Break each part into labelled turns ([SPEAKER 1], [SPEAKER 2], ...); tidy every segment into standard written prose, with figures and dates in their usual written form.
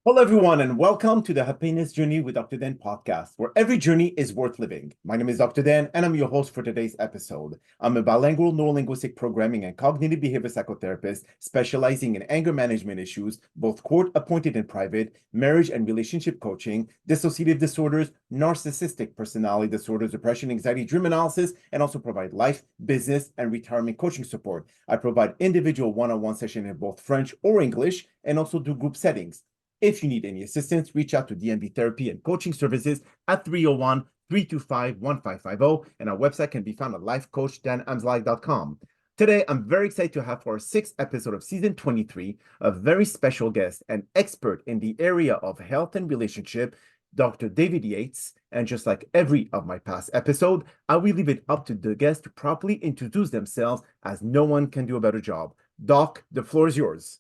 [SPEAKER 1] Hello, everyone, and welcome to the Happiness Journey with Dr. Dan podcast, where every journey is worth living. My name is Dr. Dan, and I'm your host for today's episode. I'm a bilingual neurolinguistic programming and cognitive behavior psychotherapist specializing in anger management issues, both court appointed and private, marriage and relationship coaching, dissociative disorders, narcissistic personality disorders, depression, anxiety, dream analysis, and also provide life, business, and retirement coaching support. I provide individual one-on-one sessions in both French or English, and also do group settings. If you need any assistance, reach out to DMB Therapy and Coaching Services at 301-325-1550, and our website can be found at lifecoachddanamzallag.com. Today, I'm very excited to have for our sixth episode of season 23 a very special guest, an expert in the area of health and relationship, Dr. David Yates. And just like every of my past episode, I will leave it up to the guest to properly introduce themselves, as no one can do a better job. Doc, the floor is yours.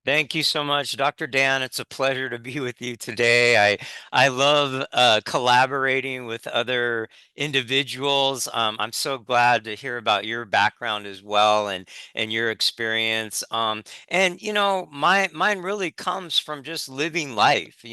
[SPEAKER 2] Thank you so much, Dr. Dan. It's a pleasure to be with you today. I love collaborating with other individuals. I'm so glad to hear about your background as well and your experience. And mine really comes from just living life.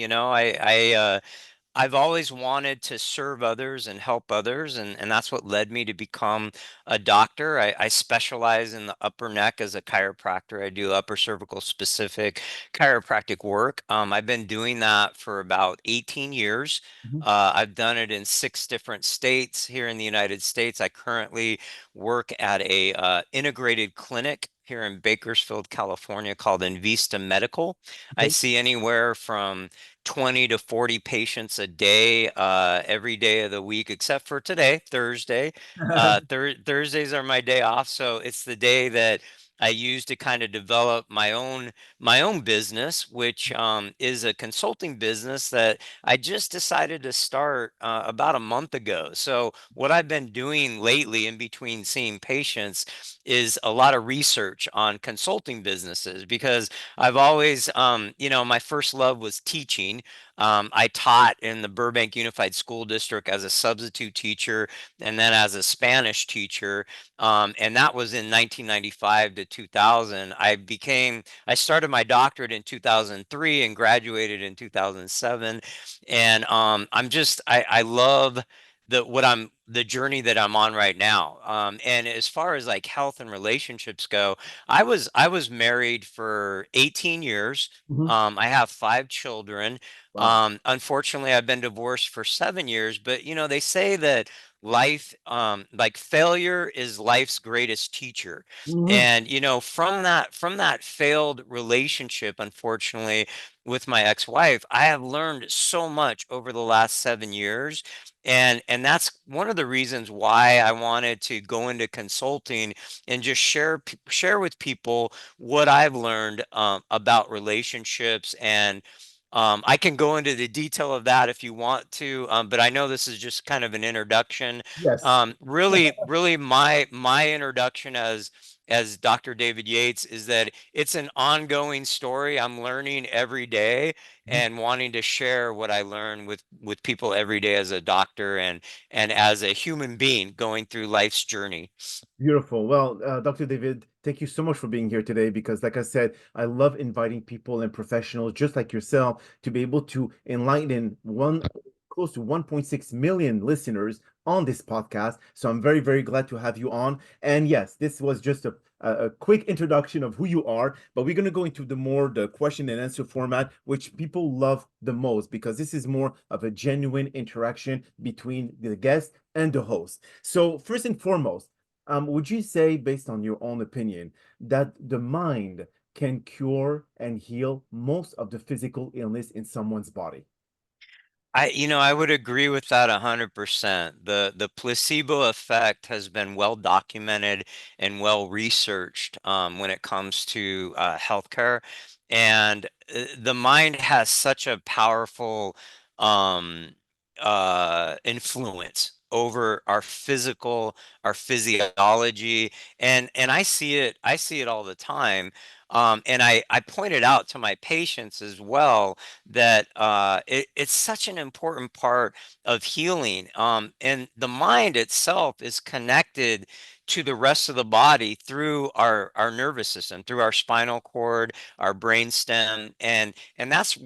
[SPEAKER 2] I've always wanted to serve others and help others, and that's what led me to become a doctor. I specialize in the upper neck as a chiropractor. I do upper cervical specific chiropractic work. I've been doing that for about 18 years.
[SPEAKER 1] Mhm.
[SPEAKER 2] I've done it in 6 different states here in the United States. I currently work at a integrated clinic here in Bakersfield, California, called Invista Medical. I
[SPEAKER 1] Okay.
[SPEAKER 2] see anywhere from 20 to 40 patients a day, every day of the week, except for today, Thursday. Thursdays are my day off, so it's the day that I use to kind of develop my own business, which is a consulting business that I just decided to start about a month ago. So what I've been doing lately in between seeing patients is a lot of research on consulting businesses because I've always, my first love was teaching. I taught in the Burbank Unified School District as a substitute teacher and then as a Spanish teacher. And that was in 1995 to 2000. I started my doctorate in 2003 and graduated in 2007. And I love the journey that I'm on right now. And as far as like health and relationships go, I was married for 18 years.
[SPEAKER 1] Mhm.
[SPEAKER 2] I have 5 children.
[SPEAKER 1] Wow.
[SPEAKER 2] Unfortunately, I've been divorced for 7 years, but they say that life, like failure is life's greatest teacher.
[SPEAKER 1] Mhm.
[SPEAKER 2] And from that failed relationship, unfortunately, with my ex-wife, I have learned so much over the last 7 years. And that's one of the reasons why I wanted to go into consulting and just share with people what I've learned about relationships. And I can go into the detail of that if you want to, but I know this is just kind of an introduction.
[SPEAKER 1] Yes.
[SPEAKER 2] Really, my introduction as Dr. David Yates is that it's an ongoing story. I'm learning every day
[SPEAKER 1] Mhm.
[SPEAKER 2] and wanting to share what I learn with people every day as a doctor and as a human being going through life's journey.
[SPEAKER 1] Beautiful. Well, Dr. David, thank you so much for being here today because, like I said, I love inviting people and professionals just like yourself to be able to enlighten close to 1.6 million listeners on this podcast. So I'm very, very glad to have you on. And yes, this was just a quick introduction of who you are, but we're going to go into the question and answer format, which people love the most because this is more of a genuine interaction between the guest and the host. So first and foremost, would you say, based on your own opinion, that the mind can cure and heal most of the physical illness in someone's body?
[SPEAKER 2] I would agree with that 100%. The placebo effect has been well documented and well researched when it comes to healthcare, and the mind has such a powerful um, influence over our physiology, and I see it all the time. And I pointed out to my patients as well that it's such an important part of healing. And the mind itself is connected to the rest of the body through our nervous system, through our spinal cord, our brainstem, and that's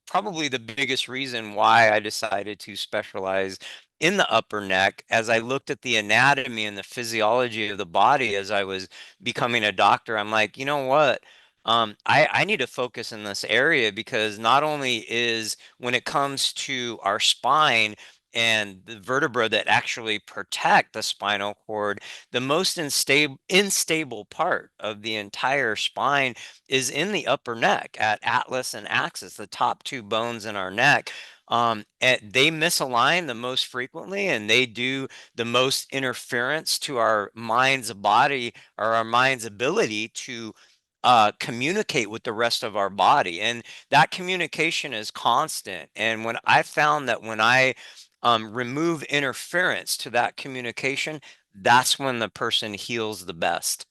[SPEAKER 2] probably the biggest reason why I decided to specialize in the upper neck. As I looked at the anatomy and the physiology of the body as I was becoming a doctor, I'm like, you know what? I need to focus in this area, because not only is, when it comes to our spine and the vertebra that actually protect the spinal cord, the most unstable part of the entire spine is in the upper neck at atlas and axis, the top two bones in our neck. And they misalign the most frequently, and they do the most interference to our mind's body, or our mind's ability to communicate with the rest of our body. And that communication is constant. And when I found that when I remove interference to that communication, that's when the person heals the best.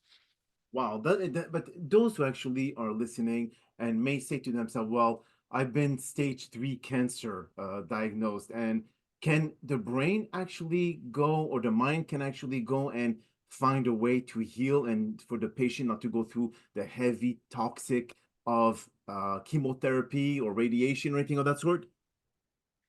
[SPEAKER 1] Wow, but those who actually are listening and may say to themselves, "Well, I've been stage three cancer diagnosed, and can the brain actually go, or the mind can actually go and find a way to heal, and for the patient not to go through the heavy toxic of chemotherapy or radiation or anything of that sort?"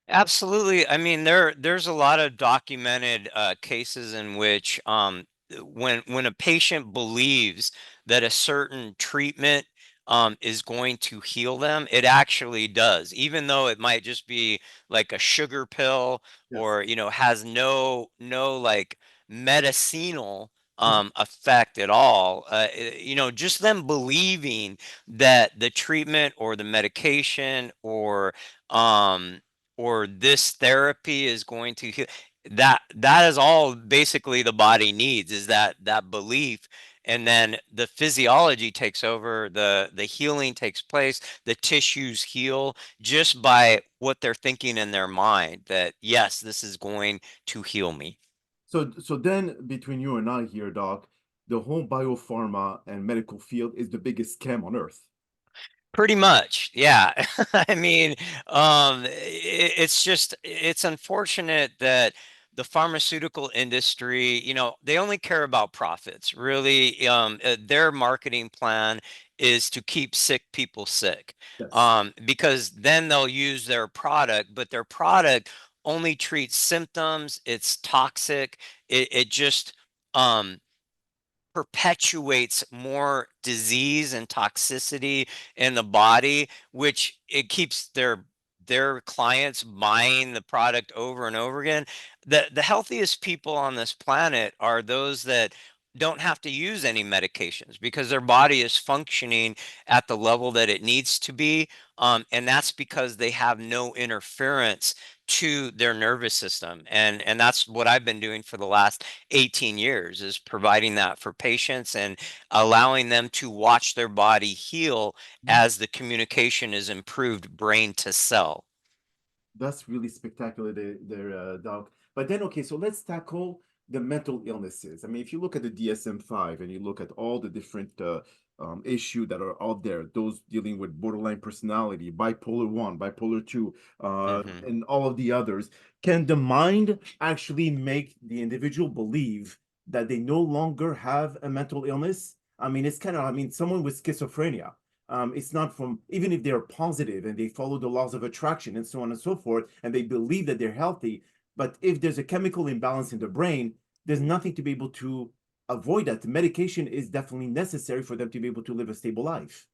[SPEAKER 2] Absolutely. I mean, there's a lot of documented cases in which when a patient believes that a certain treatment is going to heal them, it actually does, even though it might just be like a sugar pill,
[SPEAKER 1] Yes.
[SPEAKER 2] or has no like medicinal effect at all. Just them believing that the treatment or the medication um or this therapy is going to heal, that is all basically the body needs, is that belief. And then the physiology takes over, the healing takes place, the tissues heal just by what they're thinking in their mind, that yes, this is going to heal me.
[SPEAKER 1] So then between you and I here, Doc, the whole biopharma and medical field is the biggest scam on earth.
[SPEAKER 2] Pretty much, yeah. I mean, it's unfortunate that the pharmaceutical industry, they only care about profits. Really, their marketing plan is to keep sick people sick,
[SPEAKER 1] Yes.
[SPEAKER 2] because then they'll use their product, but their product only treats symptoms. It's toxic. It just um, perpetuates more disease and toxicity in the body, which it keeps their clients buying the product over and over again. The healthiest people on this planet are those that don't have to use any medications, because their body is functioning at the level that it needs to be. And that's because they have no interference to their nervous system. And that's what I've been doing for the last 18 years, is providing that for patients and allowing them to watch their body heal as the communication is improved brain to cell.
[SPEAKER 1] That's really spectacular there, Doc. But then, okay, so let's tackle the mental illnesses. I mean, if you look at the DSM-5 and you look at all the different issues that are out there, those dealing with borderline personality, bipolar 1, bipolar 2,
[SPEAKER 2] Hmm.
[SPEAKER 1] and all of the others, can the mind actually make the individual believe that they no longer have a mental illness? I mean, it's kind of, I mean, someone with schizophrenia, it's not from, even if they're positive and they follow the laws of attraction and so on and so forth, and they believe that they're healthy, but if there's a chemical imbalance in the brain, there's nothing to be able to avoid that. The medication is definitely necessary for them to be able to live a stable life.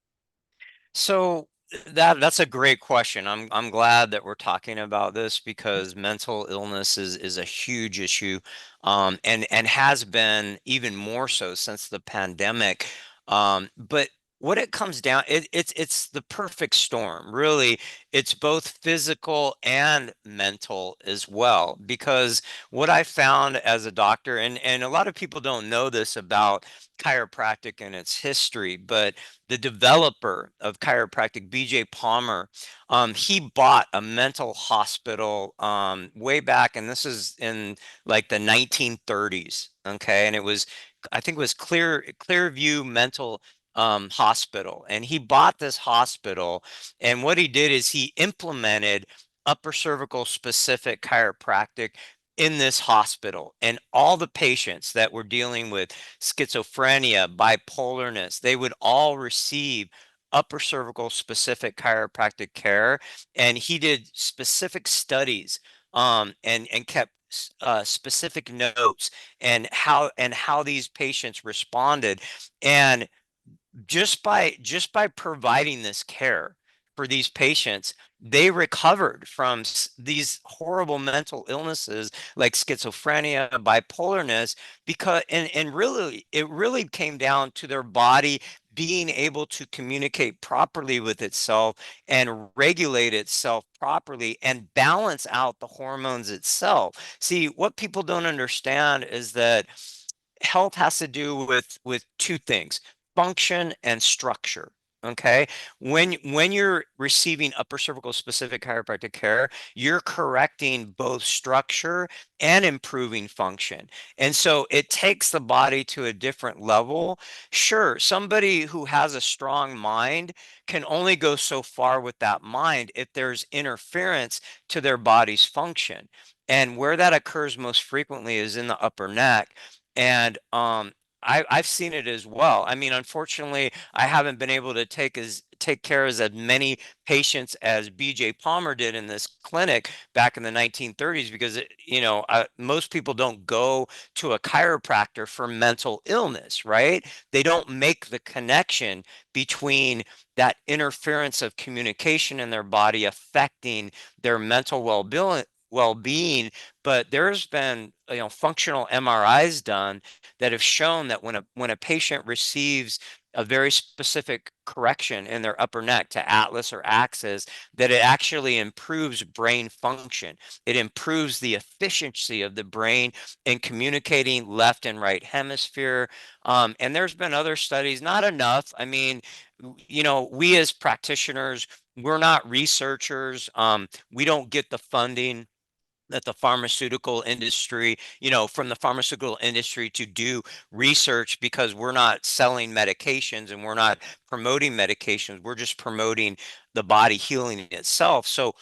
[SPEAKER 2] So that's a great question. I'm glad that we're talking about this, because mental illness is a huge issue, and has been even more so since the pandemic. But what it comes down, it's the perfect storm. Really, it's both physical and mental as well. Because what I found as a doctor, and a lot of people don't know this about chiropractic and its history, but the developer of chiropractic, BJ Palmer, he bought a mental hospital way back, and this is in like the 1930s. Okay, and I think it was Clearview Mental Hospital, and he bought this hospital, and what he did is he implemented upper cervical specific chiropractic in this hospital, and all the patients that were dealing with schizophrenia, bipolarness, they would all receive upper cervical specific chiropractic care. And he did specific studies, and kept specific notes, and how these patients responded. And just by providing this care for these patients, they recovered from these horrible mental illnesses like schizophrenia, bipolarness, because and really it really came down to their body being able to communicate properly with itself and regulate itself properly and balance out the hormones itself. See, what people don't understand is that health has to do with two things: function and structure. Okay, when you're receiving upper cervical specific chiropractic care, you're correcting both structure and improving function. And so it takes the body to a different level. Sure, somebody who has a strong mind can only go so far with that mind if there's interference to their body's function. And where that occurs most frequently is in the upper neck. And I've seen it as well. I mean, unfortunately, I haven't been able to take care of as many patients as BJ Palmer did in this clinic back in the 1930s, because most people don't go to a chiropractor for mental illness, right? They don't make the connection between that interference of communication in their body affecting their mental well-being. But there's been functional MRIs done that have shown that when a patient receives a very specific correction in their upper neck to atlas or axis, that it actually improves brain function. It improves the efficiency of the brain in communicating left and right hemisphere. And there's been other studies, not enough. I mean, we as practitioners, we're not researchers. We don't get the funding that the pharmaceutical industry, from the pharmaceutical industry to do research, because we're not selling medications and we're not promoting medications. We're just promoting the body healing itself. So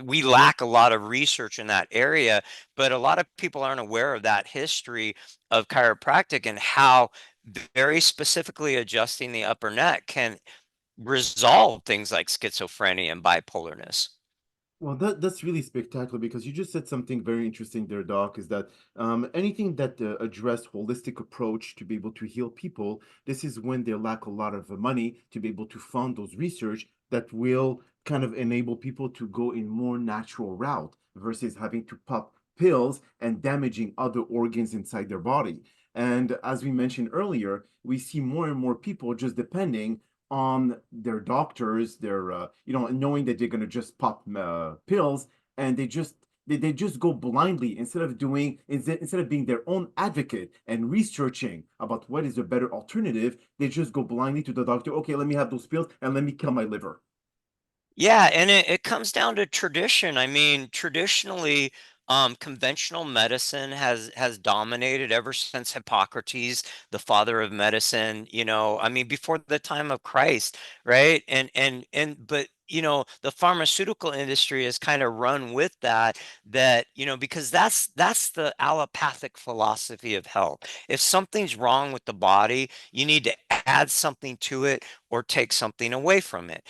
[SPEAKER 2] we lack a lot of research in that area, but a lot of people aren't aware of that history of chiropractic and how very specifically adjusting the upper neck can resolve things like schizophrenia and bipolarness.
[SPEAKER 1] Well, that's really spectacular because you just said something very interesting there, Doc, is that anything that address holistic approach to be able to heal people, this is when they lack a lot of money to be able to fund those research that will kind of enable people to go in more natural route versus having to pop pills and damaging other organs inside their body. And as we mentioned earlier, we see more and more people just depending on their doctors, their knowing that they're gonna just pop pills, and they just go blindly instead of being their own advocate and researching about what is a better alternative. They just go blindly to the doctor. Okay, let me have those pills and let me kill my liver.
[SPEAKER 2] Yeah, and it comes down to tradition. I mean, traditionally, conventional medicine has dominated ever since Hippocrates, the father of medicine, I mean, before the time of Christ, right? But the pharmaceutical industry has kind of run with that, because that's the allopathic philosophy of health. If something's wrong with the body, you need to add something to it or take something away from it.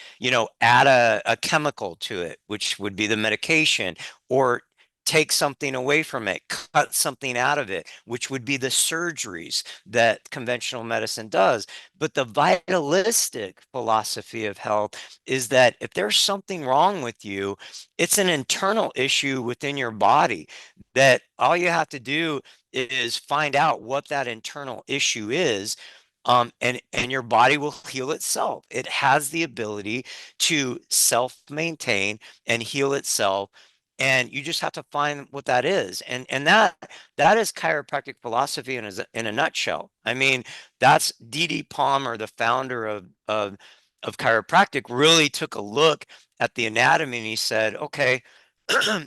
[SPEAKER 2] Add a chemical to it, which would be the medication, or take something away from it, cut something out of it, which would be the surgeries that conventional medicine does. But the vitalistic philosophy of health is that if there's something wrong with you, it's an internal issue within your body, that all you have to do is find out what that internal issue is. And your body will heal itself. It has the ability to self-maintain and heal itself, and you just have to find what that is. And that is chiropractic philosophy in a nutshell. I mean, that's D.D. Palmer, the founder of chiropractic, really took a look at the anatomy, and he said, okay,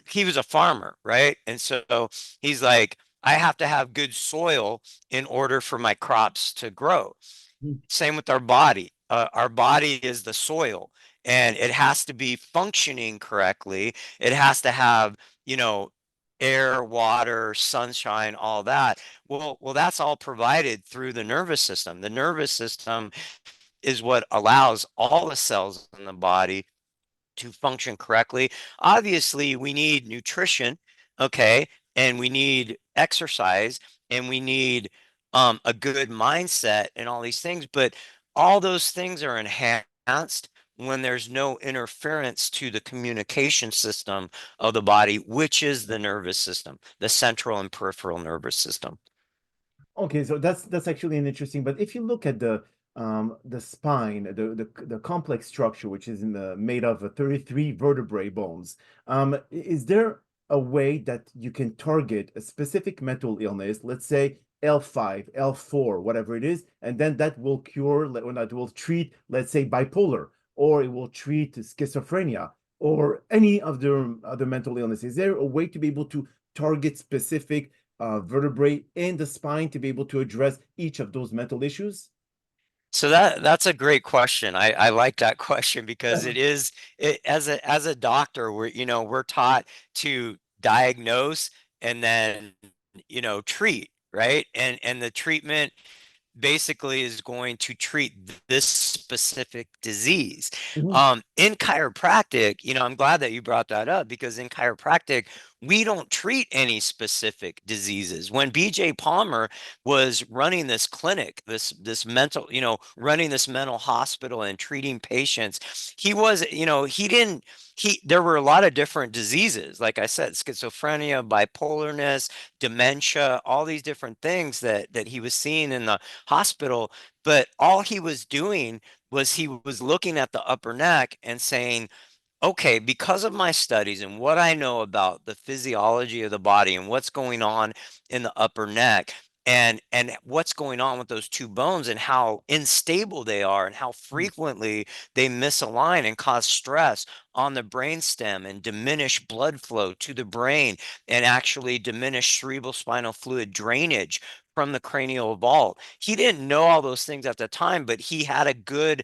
[SPEAKER 2] he was a farmer, right? And so he's like, I have to have good soil in order for my crops to grow. Same with our body. Our body is the soil, and it has to be functioning correctly. It has to have, you know, air, water, sunshine, all that. Well, that's all provided through the nervous system. The nervous system is what allows all the cells in the body to function correctly. Obviously, we need nutrition, okay, and we need exercise, and we need a good mindset and all these things. But all those things are enhanced when there's no interference to the communication system of the body, which is the nervous system, the central and peripheral nervous system.
[SPEAKER 1] Okay, so that's actually an interesting. But if you look at the spine, the complex structure, which is in the made of 33 vertebrae bones, is there a way that you can target a specific mental illness, let's say L5, L4, whatever it is, and then that will cure, or that will treat, let's say, bipolar, or it will treat schizophrenia, or any of the other mental illness? Is there a way to be able to target specific vertebrae in the spine to be able to address each of those mental issues?
[SPEAKER 2] So that's a great question. I like that question because as a doctor, we're taught to diagnose and then treat, right? And the treatment basically is going to treat this specific disease.
[SPEAKER 1] Mhm.
[SPEAKER 2] In chiropractic, I'm glad that you brought that up because in chiropractic, we don't treat any specific diseases. When BJ Palmer was running this clinic, this mental, running this mental hospital and treating patients, he was, he didn't there were a lot of different diseases, like I said, schizophrenia, bipolarness, dementia, all these different things that he was seeing in the hospital, but all he was doing was he was looking at the upper neck and saying, okay, because of my studies and what I know about the physiology of the body and what's going on in the upper neck and what's going on with those two bones and how unstable they are and how frequently they misalign and cause stress on the brainstem and diminish blood flow to the brain and actually diminish cerebral spinal fluid drainage from the cranial vault. He didn't know all those things at the time, but he had a good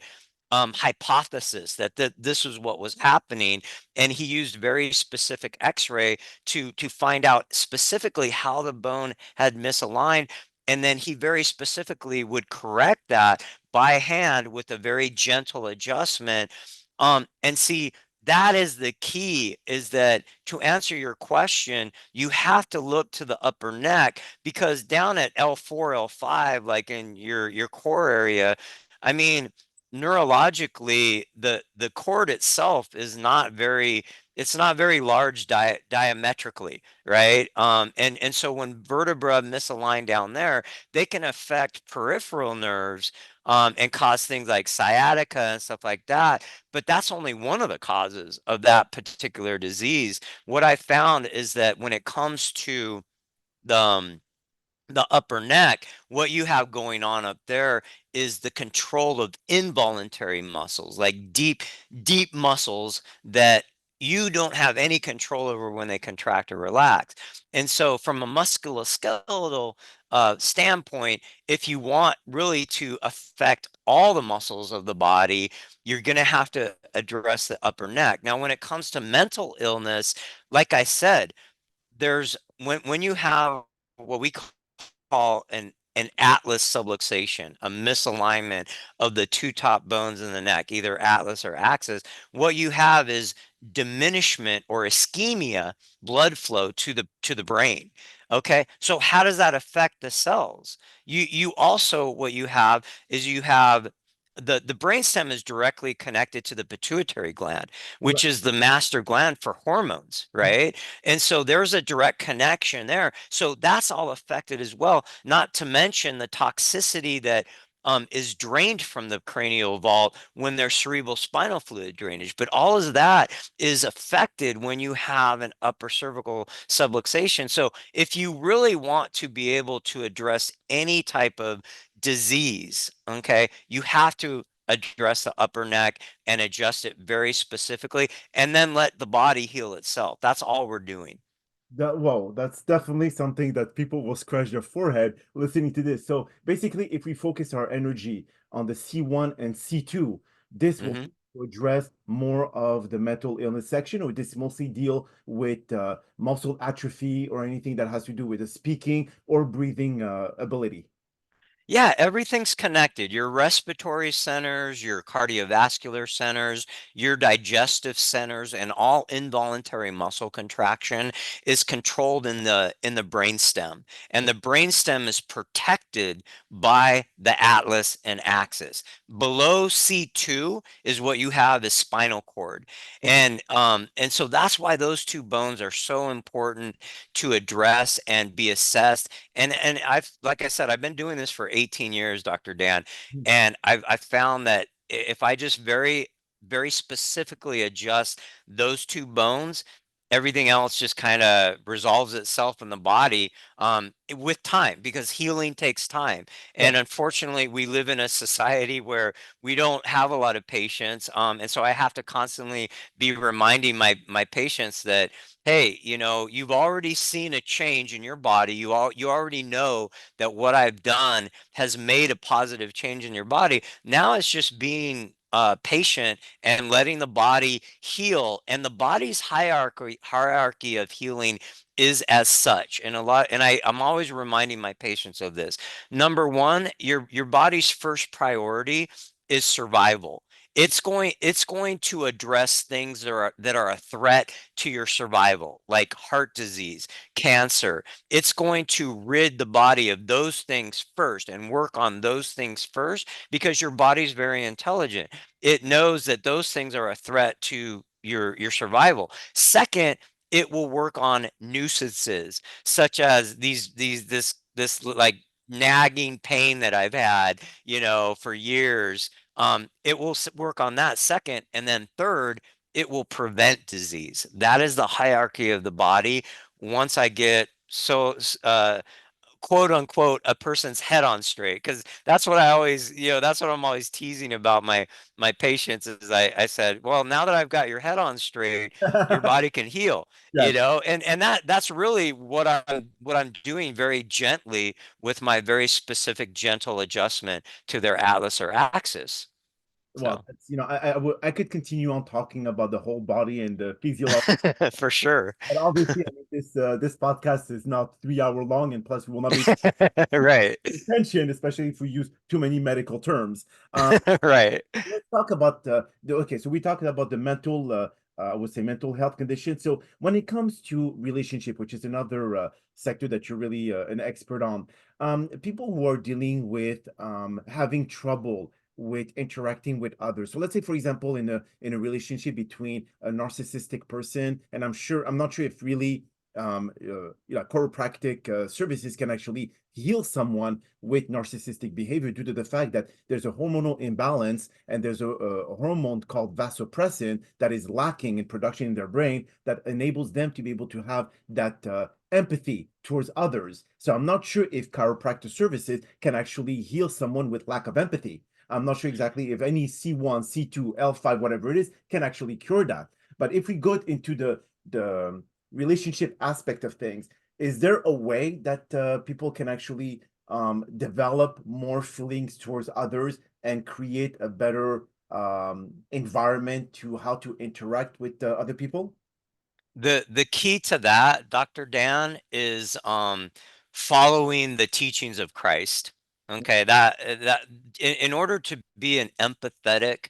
[SPEAKER 2] hypothesis that this was what was happening, and he used very specific X-ray to find out specifically how the bone had misaligned, and then he very specifically would correct that by hand with a very gentle adjustment. And see, that is the key, is that to answer your question, you have to look to the upper neck because down at L4, L5, like in your core area, I mean, neurologically, the cord itself is not very, it's not very large diametrically, right? And so when vertebra misalign down there, they can affect peripheral nerves and cause things like sciatica and stuff like that. But that's only one of the causes of that particular disease. What I found is that when it comes to the um, the upper neck, what you have going on up there is the control of involuntary muscles, like deep muscles that you don't have any control over when they contract or relax. And so, from a musculoskeletal standpoint, if you want really to affect all the muscles of the body, you're going to have to address the upper neck. Now, when it comes to mental illness, like I said, there's when you have what we call an atlas subluxation, a misalignment of the two top bones in the neck, either atlas or axis. What you have is diminishment or ischemia, blood flow to the brain. Okay, so how does that affect the cells? You also, what you have is you have the brainstem is directly connected to the pituitary gland, which is the master gland for hormones, right? And so there's a direct connection there. So that's all affected as well, not to mention the toxicity that is drained from the cranial vault when there's cerebral spinal fluid drainage. But all of that is affected when you have an upper cervical subluxation. So if you really want to be able to address any type of disease, okay, you have to address the upper neck and adjust it very specifically and then let the body heal itself. That's all we're doing.
[SPEAKER 1] Whoa, that's definitely something that people will scratch their forehead listening to this. So basically, if we focus our energy on the C1 and C2, this will
[SPEAKER 2] Hmm.
[SPEAKER 1] to address more of the mental illness section, or does this mostly deal with muscle atrophy or anything that has to do with the speaking or breathing ability?
[SPEAKER 2] Yeah, everything's connected. Your respiratory centers, your cardiovascular centers, your digestive centers, and all involuntary muscle contraction is controlled in the brainstem. And the brainstem is protected by the atlas and axis. Below C2 is what you have is spinal cord.
[SPEAKER 1] Okay.
[SPEAKER 2] And so that's why those two bones are so important to address and be assessed. And I've, like I said, I've been doing this for 18 years, Dr. Dan,
[SPEAKER 1] Mhm.
[SPEAKER 2] and I've found that if I just very specifically adjust those two bones, everything else just kind of resolves itself in the body, with time, because healing takes time.
[SPEAKER 1] Yeah.
[SPEAKER 2] And unfortunately, we live in a society where we don't have a lot of patience, and so I have to constantly be reminding my patients that, hey, you've already seen a change in your body. You already know that what I've done has made a positive change in your body. Now it's just being patient and letting the body heal. And the body's hierarchy of healing is as such. And I'm always reminding my patients of this. Number one, your body's first priority is survival. It's going to address things that are a threat to your survival, like heart disease, cancer. It's going to rid the body of those things first and work on those things first, because your body's very intelligent. It knows that those things are a threat to your survival. Second, it will work on nuisances, such as this like nagging pain that I've had, for years. It will work on that second. And then third, it will prevent disease. That is the hierarchy of the body. Once I get quote unquote a person's head on straight, because that's what I'm always teasing about my patients, is I said, well, now that I've got your head on straight, your body can heal.
[SPEAKER 1] Yes.
[SPEAKER 2] And that's really what I'm doing, very gently, with my very specific gentle adjustment to their atlas or axis.
[SPEAKER 1] Well,
[SPEAKER 2] So
[SPEAKER 1] that's, I could continue on talking about the whole body and the physiology.
[SPEAKER 2] for sure.
[SPEAKER 1] But obviously, I mean, this podcast is not 3 hour long, and plus, we will not be
[SPEAKER 2] Right.
[SPEAKER 1] attention, especially if we use too many medical terms.
[SPEAKER 2] Right.
[SPEAKER 1] Let's talk about okay. So we talked about the mental, I would say, mental health condition. So when it comes to relationship, which is another sector that you're really an expert on, people who are dealing with having trouble with interacting with others. So let's say, for example, in a relationship between a narcissistic person, and I'm not sure if really chiropractic services can actually heal someone with narcissistic behavior due to the fact that there's a hormonal imbalance, and there's a hormone called vasopressin that is lacking in production in their brain that enables them to be able to have that empathy towards others. So I'm not sure if chiropractic services can actually heal someone with lack of empathy. I'm not sure exactly if any C1, C2, L5, whatever it is, can actually cure that. But if we go into the relationship aspect of things, is there a way that people can actually develop more feelings towards others and create a better environment to how to interact with other people?
[SPEAKER 2] The key to that, Dr. Dan, is following the teachings of Christ. Okay, that in order to be an empathetic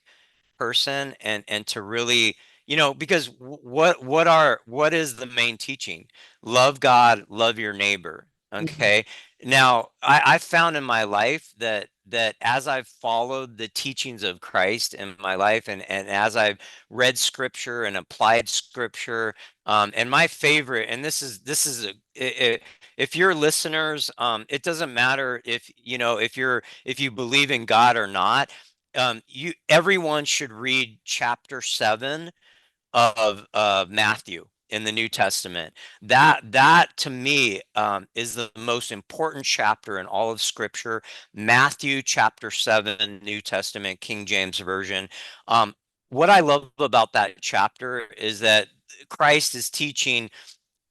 [SPEAKER 2] person, and to really, because what is the main teaching? Love God, love your neighbor.
[SPEAKER 1] Mhm.
[SPEAKER 2] Okay. Now, I found in my life that as I've followed the teachings of Christ in my life, and as I've read scripture and applied scripture, and my favorite, and if you're listeners, it doesn't matter if you believe in God or not. Everyone should read chapter 7 of Matthew in the New Testament. That to me, is the most important chapter in all of Scripture. Matthew chapter 7, New Testament, King James Version. What I love about that chapter is that Christ is teaching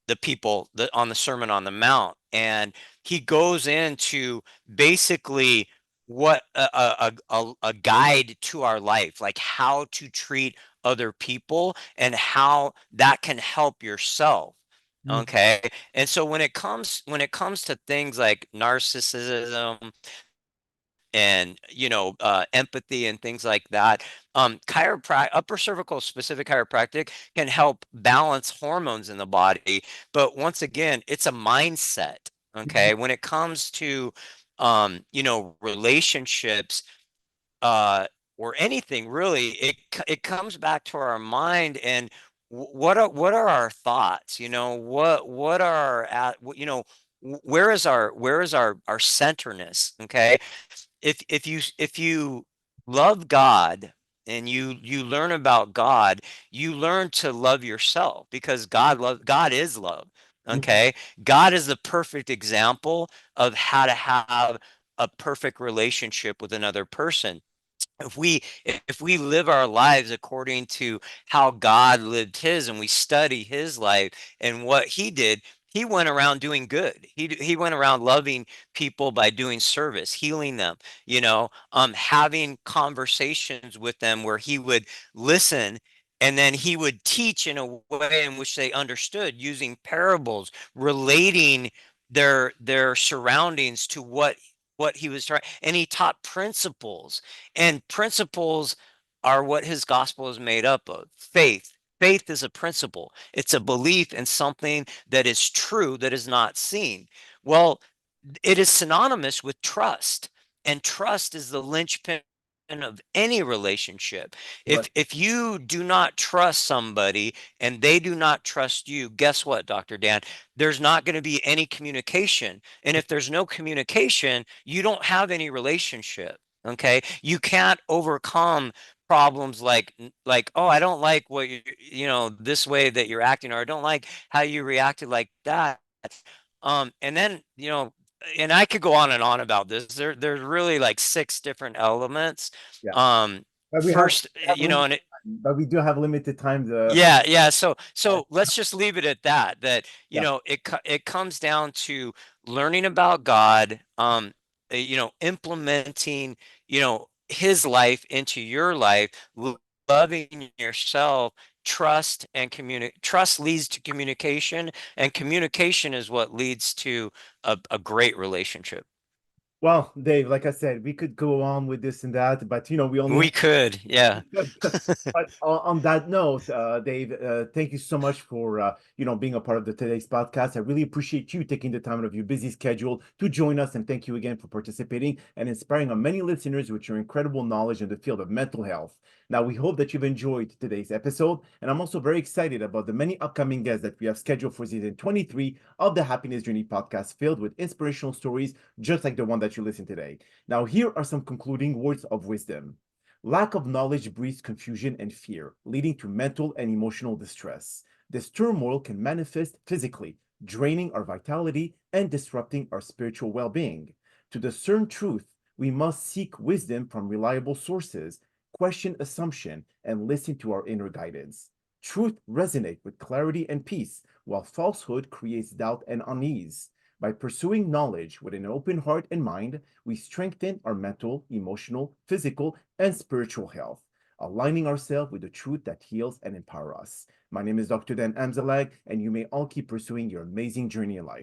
[SPEAKER 2] the people on the Sermon on the Mount, and he goes into basically what a guide to our life, like how to treat other people and how that can help yourself.
[SPEAKER 1] Mm.
[SPEAKER 2] Okay. And so when it comes to things like narcissism and empathy and things like that, upper cervical specific chiropractic can help balance hormones in the body. But once again, it's a mindset. Okay, when it comes to relationships, uh or anything really, it comes back to our mind. And what are our thoughts? What are our where is our centerness? Okay, if you love God and you learn about God, you learn to love yourself, because God is love.
[SPEAKER 1] Mhm.
[SPEAKER 2] Okay, God is the perfect example of how to have a perfect relationship with another person. If we live our lives according to how God lived his, and we study his life and what he did, he went around doing good. He went around loving people by doing service, healing them, having conversations with them where he would listen, and then he would teach in a way in which they understood, using parables, relating their surroundings to what he was trying, and he taught principles. And principles are what his gospel is made up of. Faith is a principle. It's a belief in something that is true, that is not seen. Well, it is synonymous with trust, and trust is the linchpin of any relationship.
[SPEAKER 1] Right.
[SPEAKER 2] If you do not trust somebody and they do not trust you, guess what, Dr. Dan? There's not going to be any communication. And if there's no communication, you don't have any relationship. Okay, you can't overcome problems like, oh, I don't like what this way that you're acting, or I don't like how you reacted like that. And then, and I could go on and on about this. There's really like six different elements.
[SPEAKER 1] Yeah.
[SPEAKER 2] um
[SPEAKER 1] But
[SPEAKER 2] First,
[SPEAKER 1] we have limited
[SPEAKER 2] and
[SPEAKER 1] time, but we do have limited time.
[SPEAKER 2] yeah. So let's just leave it at that.
[SPEAKER 1] Yeah.
[SPEAKER 2] It comes down to learning about God, implementing, his life into your life, loving yourself, trust leads to communication, and communication is what leads to a great relationship.
[SPEAKER 1] Well, Dave, like I said, we could go on with this and that, but we only
[SPEAKER 2] We
[SPEAKER 1] have.
[SPEAKER 2] could, yeah.
[SPEAKER 1] But on that note, Dave, thank you so much for being a part of the today's podcast. I really appreciate you taking the time out of your busy schedule to join us, and thank you again for participating and inspiring our many listeners with your incredible knowledge in the field of mental health. Now, we hope that you've enjoyed today's episode, and I'm also very excited about the many upcoming guests that we have scheduled for season 23 of the Happiness Journey podcast, filled with inspirational stories just like the one that you listened today. Now, here are some concluding words of wisdom. Lack of knowledge breeds confusion and fear, leading to mental and emotional distress. This turmoil can manifest physically, draining our vitality and disrupting our spiritual well being. To discern truth, we must seek wisdom from reliable sources, question assumption, and listen to our inner guidance. Truth resonates with clarity and peace, while falsehood creates doubt and unease. By pursuing knowledge with an open heart and mind, we strengthen our mental, emotional, physical, and spiritual health, aligning ourselves with the truth that heals and empowers us. My name is Dr. Dan Amzallag, and you may all keep pursuing your amazing journey in life.